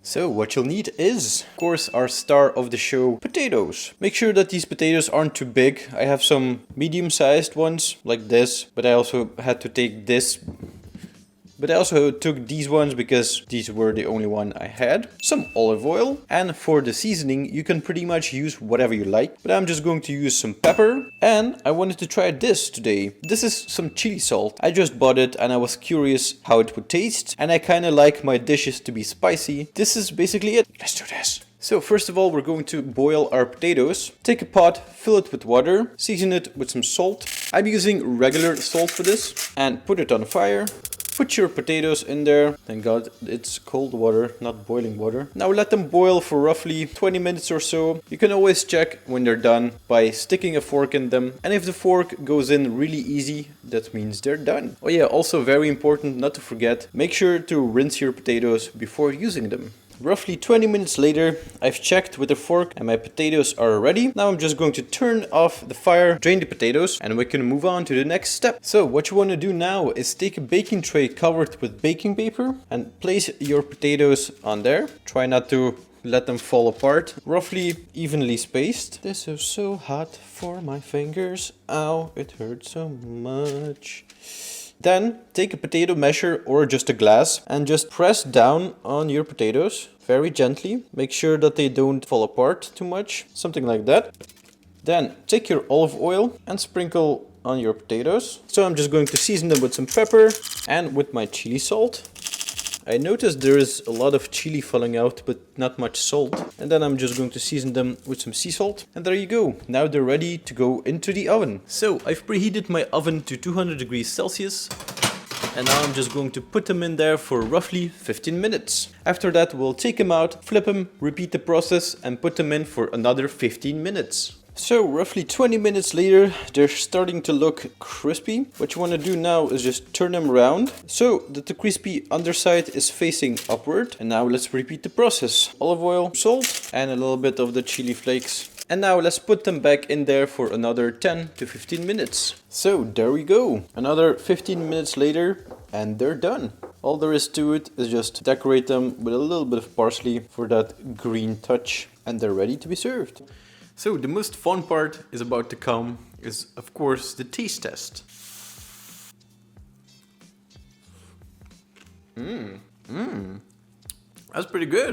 So what you'll need is, of course, our star of the show, potatoes. Make sure that these potatoes aren't too big. I have some medium-sized ones like this, but I also had to take this. But I also took these ones because these were the only one I had. Some olive oil. And for the seasoning, you can pretty much use whatever you like. But I'm just going to use some pepper. And I wanted to try this today. This is some chili salt. I just bought it and I was curious how it would taste. And I kind of like my dishes to be spicy. This is basically it. Let's do this. So first of all, we're going to boil our potatoes. Take a pot, fill it with water, season it with some salt. I'm using regular salt for this. And put it on fire. Put your potatoes in there. Thank God it's cold water, not boiling water. Now let them boil for roughly 20 minutes or so. You can always check when they're done by sticking a fork in them. And if the fork goes in really easy, that means they're done. Oh yeah, also very important not to forget, make sure to rinse your potatoes before using them. Roughly 20 minutes later, I've checked with a fork and my potatoes are ready. Now I'm just going to turn off the fire, drain the potatoes, and we can move on to the next step. So what you want to do now is take a baking tray covered with baking paper and place your potatoes on there. Try not to let them fall apart, roughly evenly spaced. This is so hot for my fingers. Ow, it hurts so much. Then take a potato masher or just a glass and just press down on your potatoes very gently. Make sure that they don't fall apart too much, something like that. Then take your olive oil and sprinkle on your potatoes. So I'm just going to season them with some pepper and with my chili salt. I noticed there is a lot of chili falling out, but not much salt. And then I'm just going to season them with some sea salt. And there you go. Now they're ready to go into the oven. So I've preheated my oven to 200 degrees Celsius. And now I'm just going to put them in there for roughly 15 minutes. After that, we'll take them out, flip them, repeat the process, and put them in for another 15 minutes. So roughly 20 minutes later, they're starting to look crispy. What you want to do now is just turn them around so that the crispy underside is facing upward. And now let's repeat the process. Olive oil, salt, and a little bit of the chili flakes. And now let's put them back in there for another 10 to 15 minutes. So there we go. Another 15 minutes later and they're done. All there is to it is just decorate them with a little bit of parsley for that green touch. And they're ready to be served. So the most fun part is about to come, is of course the taste test. That's pretty good.